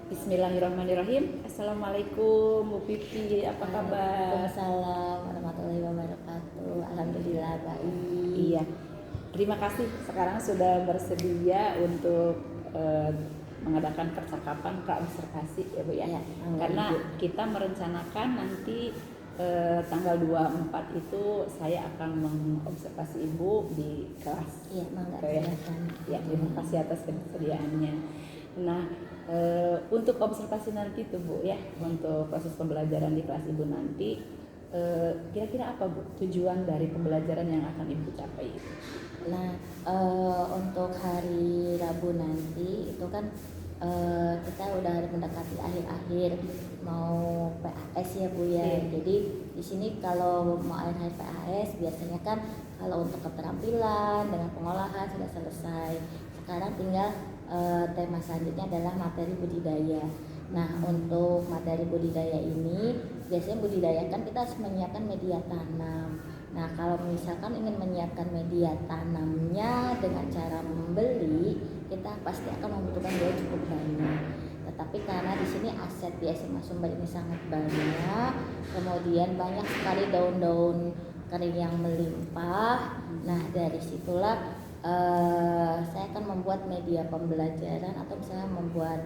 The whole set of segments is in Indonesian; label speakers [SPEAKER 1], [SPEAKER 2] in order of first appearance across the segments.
[SPEAKER 1] Bismillahirrahmanirrahim. Assalamualaikum Bu Pipi, apa kabar?
[SPEAKER 2] Waalaikumsalam warahmatullahi wabarakatuh. Alhamdulillah baik.
[SPEAKER 1] Iya, terima kasih sekarang sudah bersedia untuk mengadakan percakapan praobservasi ya Bu ya.
[SPEAKER 2] Ya,
[SPEAKER 1] Karena
[SPEAKER 2] Ibu.
[SPEAKER 1] kita merencanakan nanti tanggal 24 itu saya akan mengobservasi Ibu di kelas.
[SPEAKER 2] Iya, mangga
[SPEAKER 1] Oke, ya.
[SPEAKER 2] silakan.
[SPEAKER 1] Ya, terima kasih atas kesediaannya. Nah, untuk observasi nanti tuh Bu ya, untuk proses pembelajaran di kelas Ibu nanti, kira-kira apa Bu tujuan dari pembelajaran yang akan Ibu capai itu?
[SPEAKER 2] Nah, untuk hari Rabu nanti itu kan kita udah mendekati akhir-akhir mau PAS ya Bu ya.
[SPEAKER 1] Iya.
[SPEAKER 2] Jadi di sini kalau mau akhir PAS biasanya kan kalau untuk keterampilan dengan pengolahan sudah selesai. Sekarang tinggal tema selanjutnya adalah materi budidaya. Nah, untuk materi budidaya ini biasanya budidaya kan kita harus menyiapkan media tanam. Nah, kalau misalkan ingin menyiapkan media tanamnya dengan cara membeli, kita pasti akan membutuhkan biaya cukup banyak. Tetapi karena di sini aset di SMA Sumber ini sangat banyak, kemudian banyak sekali daun-daun kering yang melimpah. Nah, dari situlah saya akan membuat media pembelajaran atau misalnya membuat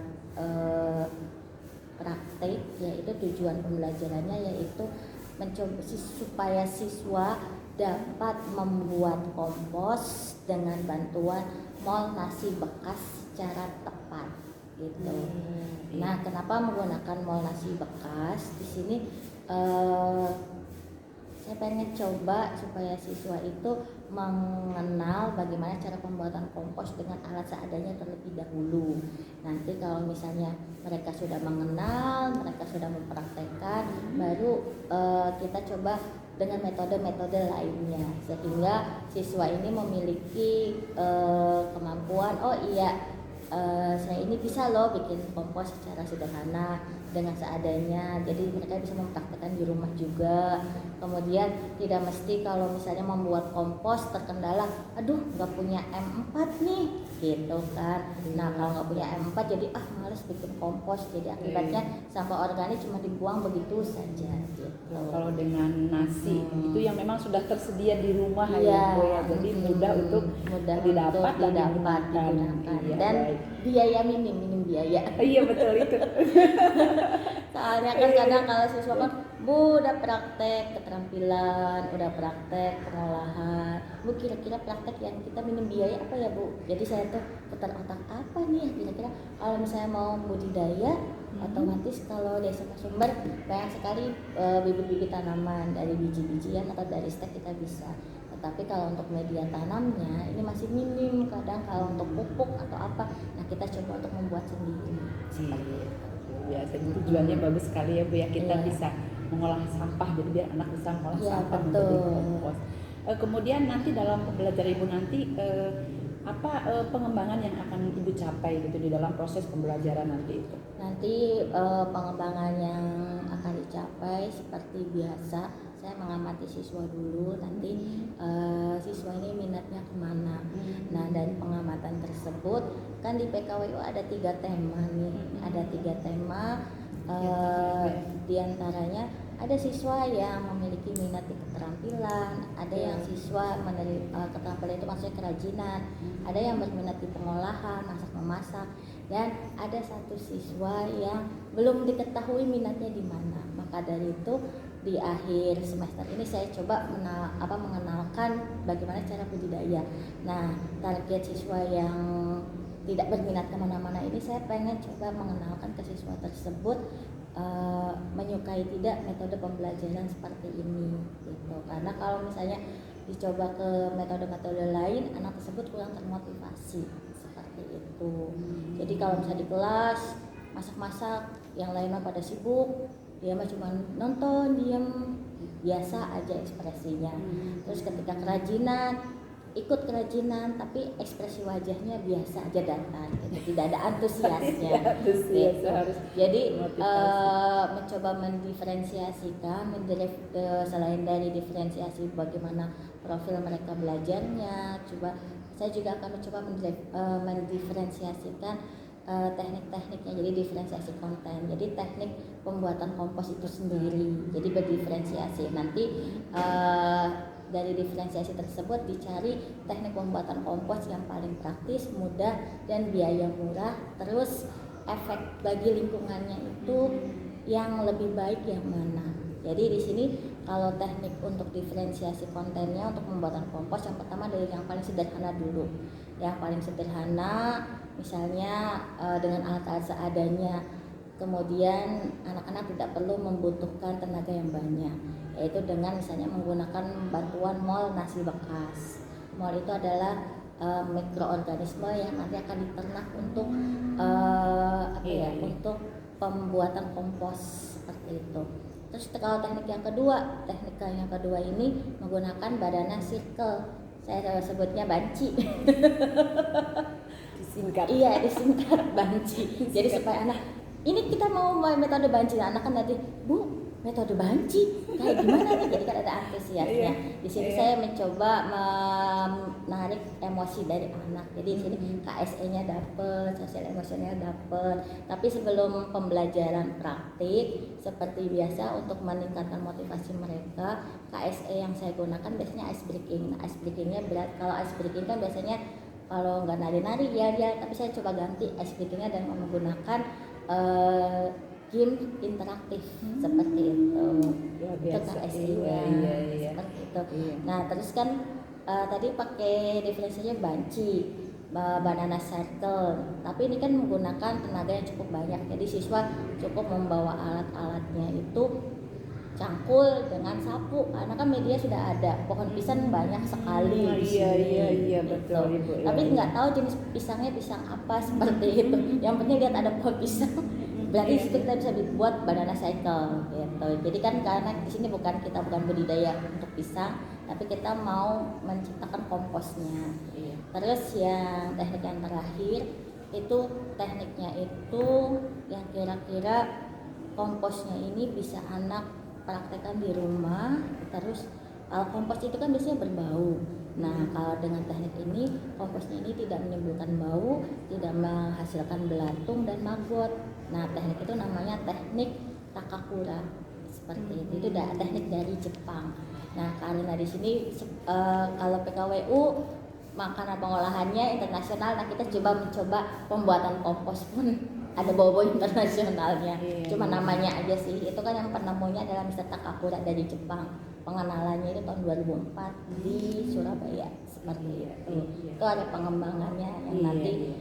[SPEAKER 2] praktik, yaitu tujuan pembelajarannya yaitu mencoba supaya siswa dapat membuat kompos dengan bantuan mol nasi bekas secara tepat gitu. Nah, kenapa menggunakan mol nasi bekas? Di sini saya pengen coba supaya siswa itu mengenal bagaimana cara pembuatan kompos dengan alat seadanya terlebih dahulu. Nanti kalau misalnya mereka sudah mengenal, mereka sudah mempraktekkan, baru kita coba dengan metode-metode lainnya sehingga siswa ini memiliki kemampuan, oh iya, saya ini bisa loh bikin kompos secara sederhana dengan seadanya, jadi mereka bisa mempraktekkan di rumah juga. Kemudian tidak mesti kalau misalnya membuat kompos terkendala, aduh nggak punya M4 nih gitu kan. Nah, kalau nggak punya M4 jadi males bikin kompos, jadi akibatnya sampah organik cuma dibuang begitu saja gitu.
[SPEAKER 1] Kalau dengan nasi itu yang memang sudah tersedia di rumah
[SPEAKER 2] Iya,
[SPEAKER 1] ya Bu ya, jadi mudah untuk didapat dan digunakan. Iya,
[SPEAKER 2] dan
[SPEAKER 1] baik.
[SPEAKER 2] biaya minim biaya.
[SPEAKER 1] Iya betul itu.
[SPEAKER 2] Soalnya kan kadang kalau siswa kan, Bu udah praktek keterampilan, udah praktek pengolahan, Bu kira-kira praktek yang kita minim biaya apa ya Bu? Jadi saya tuh putar otak apa nih kira-kira kalau misalnya mau budidaya, otomatis kalau di SMA Sumber banyak sekali bibit-bibit tanaman dari biji-bijian atau dari stek kita bisa. Tetapi kalau untuk media tanamnya ini masih minim, kadang kalau untuk pupuk atau apa, nah kita coba untuk membuat sendiri. Seperti itu.
[SPEAKER 1] Biasa tujuannya bagus sekali ya Bu ya, kita
[SPEAKER 2] Iya.
[SPEAKER 1] bisa mengolah sampah, jadi biar anak bisa mengolah
[SPEAKER 2] Iya,
[SPEAKER 1] sampah
[SPEAKER 2] betul.
[SPEAKER 1] menjadi kompos. Kemudian nanti dalam pembelajaran Ibu nanti apa pengembangan yang akan Ibu capai gitu di dalam proses pembelajaran nanti itu?
[SPEAKER 2] Nanti pengembangan yang akan dicapai seperti biasa, saya mengamati siswa dulu, nanti siswa ini minatnya kemana. Nah, dari pengamatan tersebut kan di PKWU ada 3 tema nih, ada 3 tema. Di antaranya ada siswa yang memiliki minat di keterampilan, ada yang siswa keterampilan itu maksudnya kerajinan, ada yang berminat di pengolahan, masak memasak, dan ada satu siswa yang belum diketahui minatnya di mana. Maka dari itu di akhir semester ini saya coba mengenalkan bagaimana cara budidaya. Nah, target siswa yang tidak berminat kemana-mana ini saya pengen coba mengenalkan ke siswa tersebut menyukai tidak metode pembelajaran seperti ini gitu. Karena kalau misalnya dicoba ke metode-metode lain, anak tersebut kurang termotivasi seperti itu. Jadi kalau misalnya di kelas masak-masak, yang lainnya pada sibuk, dia mah cuma nonton, diam, biasa aja ekspresinya. Terus ketika kerajinan, ikut kerajinan tapi ekspresi wajahnya biasa aja, datar gitu, tidak ada antusiasnya. Gitu. Jadi mencoba mendiferensiasikan, selain dari diferensiasi bagaimana profil mereka belajarnya, saya juga akan mencoba mendiferensiasikan teknik-tekniknya, jadi diferensiasi konten, jadi teknik pembuatan kompos itu sendiri, jadi berdiferensiasi. Nanti dari diferensiasi tersebut dicari teknik pembuatan kompos yang paling praktis, mudah, dan biaya murah, terus efek bagi lingkungannya itu yang lebih baik yang mana. Jadi di sini kalau teknik untuk diferensiasi kontennya untuk pembuatan kompos, yang pertama dari yang paling sederhana dulu. Yang paling sederhana misalnya dengan alat-alat seadanya. Kemudian anak-anak tidak perlu membutuhkan tenaga yang banyak, yaitu dengan misalnya menggunakan bantuan mol nasi bekas. Mol itu adalah mikroorganisme yang nanti akan diternak untuk untuk pembuatan kompos seperti itu. Terus kalau teknik yang kedua ini menggunakan badana circle. Saya sebutnya banci.
[SPEAKER 1] Disingkat.
[SPEAKER 2] Iya, disingkat banci. Jadi supaya anak, ini kita mau metode banci, anak kan nanti, Bu, metode banci kayak gimana nih? Jadi kan ada antusiasnya. Di sini saya mencoba menarik emosi dari anak. Jadi di sini KSE-nya dapet, sosial emosional dapet. Tapi sebelum pembelajaran praktik seperti biasa untuk meningkatkan motivasi mereka, KSE yang saya gunakan biasanya ice breaking. Ice breakingnya berat. Kalau ice breaking kan biasanya kalau nggak nari-nari ya, tapi saya coba ganti ice breakingnya dengan menggunakan game interaktif seperti itu.
[SPEAKER 1] Iya.
[SPEAKER 2] Seperti itu.
[SPEAKER 1] Iya.
[SPEAKER 2] Nah terus kan tadi pakai diferensinya banci, banana circle, tapi ini kan menggunakan tenaga yang cukup banyak, jadi siswa cukup membawa alat-alatnya itu cangkul dengan sapu, karena kan media sudah ada, pohon pisang banyak sekali di sini.
[SPEAKER 1] Iya betul Ibu.
[SPEAKER 2] Tapi nggak tahu jenis pisangnya pisang apa seperti itu. Yang penting lihat ada pohon pisang. Berarti situ kita bisa dibuat banana cycle gitu. Jadi kan karena di sini kita bukan budidaya untuk pisang, tapi kita mau menciptakan komposnya.
[SPEAKER 1] Iya.
[SPEAKER 2] Terus yang teknik yang terakhir itu tekniknya itu yang kira-kira komposnya ini bisa anak praktekkan di rumah. Terus kalau kompos itu kan biasanya berbau. Nah kalau dengan teknik ini, komposnya ini tidak menimbulkan bau, tidak menghasilkan belatung dan maggot. Nah teknik itu namanya teknik takakura seperti itu. Itu teknik dari Jepang. Nah karena di sini kalau PKWU makanan pengolahannya internasional, nah kita mencoba pembuatan kompos pun ada bau-bau internasionalnya. Cuma namanya aja sih. Itu kan yang penemunya adalah Mr. Takakura dari Jepang. Pengenalannya itu tahun 2004 di Surabaya seperti itu. Itu ada pengembangannya yang nanti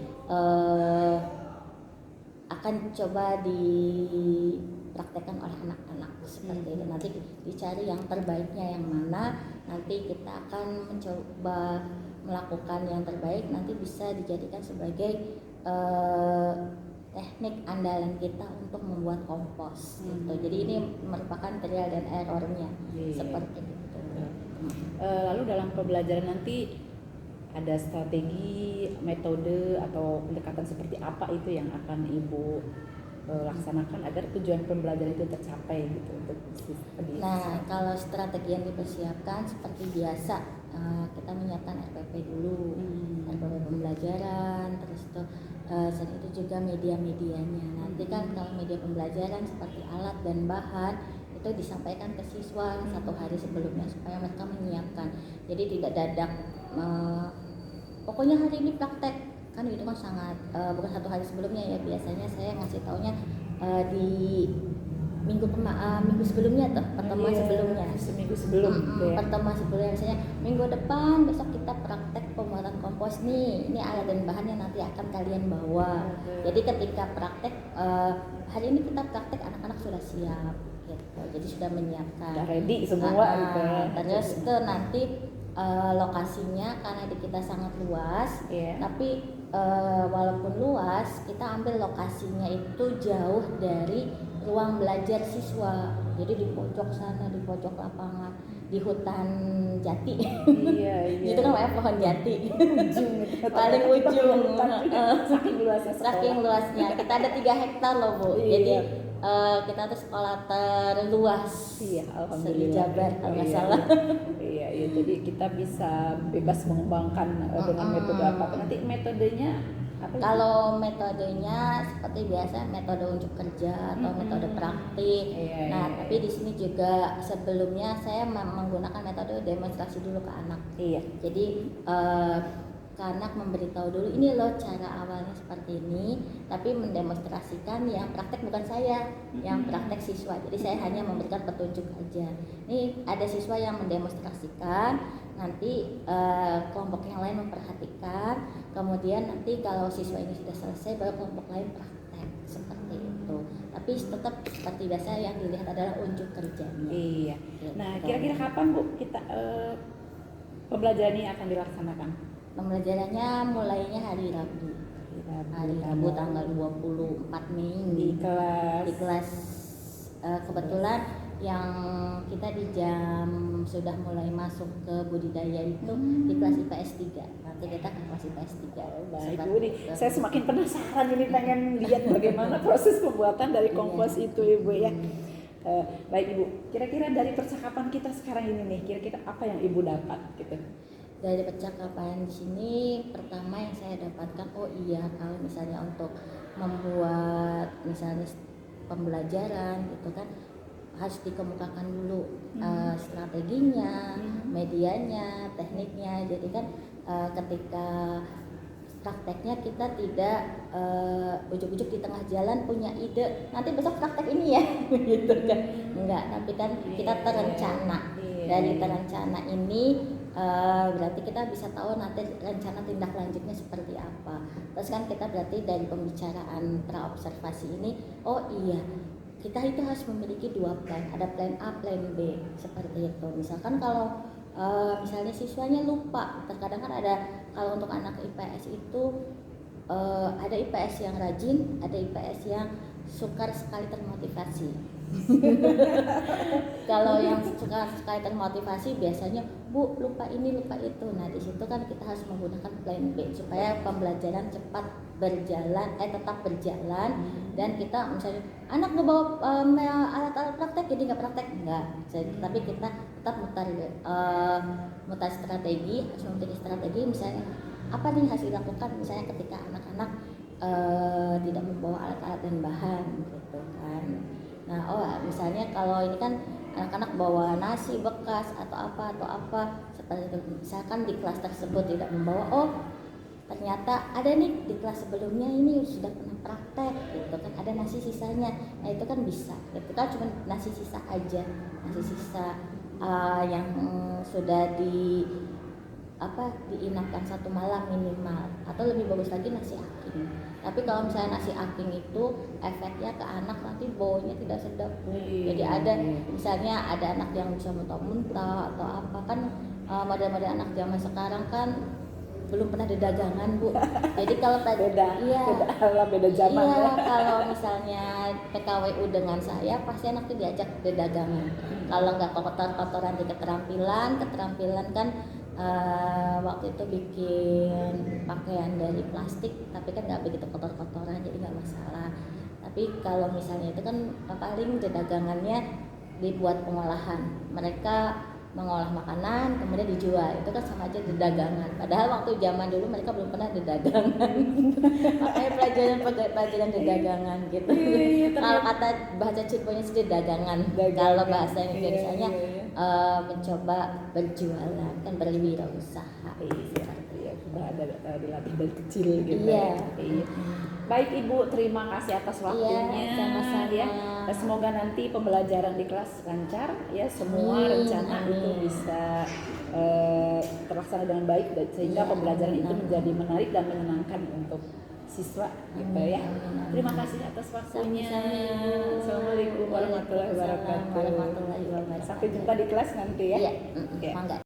[SPEAKER 2] akan coba dipraktekkan oleh anak-anak seperti itu. Nanti dicari yang terbaiknya yang mana. Nanti kita akan mencoba melakukan yang terbaik. Nanti bisa dijadikan sebagai teknik andalan kita untuk membuat kompos gitu. Jadi ini merupakan trial dan errornya seperti itu.
[SPEAKER 1] Lalu dalam pembelajaran nanti ada strategi, metode atau pendekatan seperti apa itu yang akan Ibu laksanakan agar tujuan pembelajaran itu tercapai gitu untuk siswa.
[SPEAKER 2] Nah kalau strategi yang dipersiapkan seperti biasa, kita menyiapkan RPP dulu, RPP pembelajaran, terus itu selain itu juga media-medianya. Nanti kan kalau media pembelajaran seperti alat dan bahan itu disampaikan ke siswa 1 hari sebelumnya supaya mereka menyiapkan. Jadi tidak dadak pokoknya hari ini praktek, kan itu kan sangat bukan 1 hari sebelumnya ya. Biasanya saya ngasih taunya di minggu sebelumnya tuh, pertemuan sebelumnya.
[SPEAKER 1] Seminggu sebelum
[SPEAKER 2] pertemuan sebelumnya, misalnya minggu depan besok kita praktek pembuatan kompos nih. Ini alat dan bahan yang nanti akan kalian bawa. Jadi ketika praktek hari ini kita praktek, anak-anak sudah siap gitu. Jadi sudah menyiapkan.
[SPEAKER 1] Sudah ready semua gitu.
[SPEAKER 2] Terus itu nanti lokasinya karena di kita sangat luas, tapi walaupun luas, kita ambil lokasinya itu jauh dari ruang belajar siswa. Jadi di pojok sana, di pojok lapangan, di hutan jati. Iya. Itu kan banyak pohon jati. Paling ujung. Saking luasnya. Kita ada 3 hektar loh Bu. Jadi kita tuh sekolah terluas di Jabar kalau nggak salah.
[SPEAKER 1] Iya, jadi kita bisa bebas mengembangkan dengan metode apa. Nanti metodenya Apa itu?
[SPEAKER 2] Kalau metodenya seperti biasa metode unjuk kerja atau metode praktik.
[SPEAKER 1] Iya,
[SPEAKER 2] Nah,
[SPEAKER 1] iya,
[SPEAKER 2] tapi di sini juga sebelumnya saya menggunakan metode demonstrasi dulu ke anak.
[SPEAKER 1] iya.
[SPEAKER 2] Jadi ke anak memberitahu dulu ini loh cara awalnya seperti ini, tapi mendemonstrasikan yang praktek bukan saya, yang praktek siswa. Jadi saya hanya memberikan petunjuk aja. Ini ada siswa yang mendemonstrasikan, nanti kelompok yang lain memperhatikan, kemudian nanti kalau siswa ini sudah selesai baru kelompok lain praktek seperti itu. Tapi tetap seperti biasa yang dilihat adalah unjuk kerjanya.
[SPEAKER 1] Iya.
[SPEAKER 2] Gitu.
[SPEAKER 1] Nah, kira-kira kapan Bu kita pembelajaran ini akan dilaksanakan?
[SPEAKER 2] Pembelajarannya mulainya hari Rabu. Hari Rabu tanggal 24 Mei
[SPEAKER 1] di kelas.
[SPEAKER 2] di kelas kebetulan yang kita di jam sudah mulai masuk ke budidaya itu di kelas IPS 3. Nanti kita ke kelas IPS 3.
[SPEAKER 1] Baik Bu, nih saya semakin penasaran ini, pengen lihat bagaimana proses pembuatan dari kompos itu Ibu ya. Baik Ibu, kira-kira dari percakapan kita sekarang ini nih, kira-kira apa yang Ibu dapat gitu?
[SPEAKER 2] Dari percakapan di sini pertama yang saya dapatkan, oh iya kalau misalnya untuk membuat misalnya pembelajaran gitu kan harus dikemukakan dulu strateginya, medianya, tekniknya. Jadi kan ketika prakteknya kita tidak ujuk-ujuk di tengah jalan punya ide nanti besok praktek ini ya gitu kan, enggak, tapi kan kita terencana. Dari terencana ini berarti kita bisa tahu nanti rencana tindak lanjutnya seperti apa. Terus kan kita berarti dari pembicaraan praobservasi ini, oh iya kita itu harus memiliki 2 plan, ada plan A, plan B seperti itu. Misalkan kalau misalnya siswanya lupa, terkadang kan ada kalau untuk anak IPS itu ada IPS yang rajin, ada IPS yang sukar sekali termotivasi. Kalau yang sukar sekali termotivasi biasanya Bu lupa ini lupa itu. Nah di situ kan kita harus menggunakan plan B supaya pembelajaran cepat berjalan, tetap berjalan dan kita misalnya anak ngebawa alat-alat praktek jadi nggak praktek enggak. Tapi kita tetap mutar strategi, harus memiliki strategi. Misalnya apa nih harus dilakukan misalnya ketika anak-anak tidak membawa alat-alat dan bahan gitu kan. Nah, misalnya kalau ini kan anak-anak bawa nasi bekas atau apa seperti itu. Misalkan di kelas tersebut tidak membawa, ternyata ada nih di kelas sebelumnya ini sudah pernah praktek gitu kan, ada nasi sisanya. Nah, itu kan bisa. Itu kan cuma nasi sisa aja. Nasi sisa yang sudah diinapkan 1 malam minimal, atau lebih bagus lagi nasi aking. Tapi kalau misalnya nasi aking itu efeknya ke anak nanti baunya tidak sedap Bu. Jadi ada misalnya ada anak yang bisa muntah-muntah atau apa kan, model-model anak zaman sekarang kan belum pernah ada dagangan Bu. Jadi kalau
[SPEAKER 1] beda zaman
[SPEAKER 2] iya,
[SPEAKER 1] ya.
[SPEAKER 2] kalau misalnya PKWU dengan saya pasti anak itu diajak ke dagangan. Kalau nggak kotor-kotoran di keterampilan kan waktu itu bikin pakaian dari plastik tapi kan nggak begitu kotor-kotoran jadi nggak masalah. Tapi kalau misalnya itu kan paling dagangannya dibuat pengolahan, mereka mengolah makanan kemudian dijual, itu kan sama aja dagangan. Padahal waktu zaman dulu mereka belum pernah dagangan. Makanya pelajaran dagangan gitu. Kalau kata bahasa Cirebonnya sih dagangan. Kalau bahasa Indonesianya mencoba berjualan kan berwirausaha.
[SPEAKER 1] Iya, sudah ada dilatih dari kecil gitu.
[SPEAKER 2] Iya.
[SPEAKER 1] Baik Ibu, terima kasih atas waktunya.
[SPEAKER 2] Iya, sama-sama.
[SPEAKER 1] Ya. Semoga nanti pembelajaran di kelas lancar ya, semua rencana itu bisa terlaksana dengan baik sehingga pembelajaran itu menjadi menarik dan menyenangkan untuk siswa gitu ya. Terima kasih atas waktunya. Assalamualaikum warahmatullahi wabarakatuh.
[SPEAKER 2] Warahmatullahi wabarakatuh.
[SPEAKER 1] Sampai jumpa di kelas nanti ya.
[SPEAKER 2] Iya. Mangga.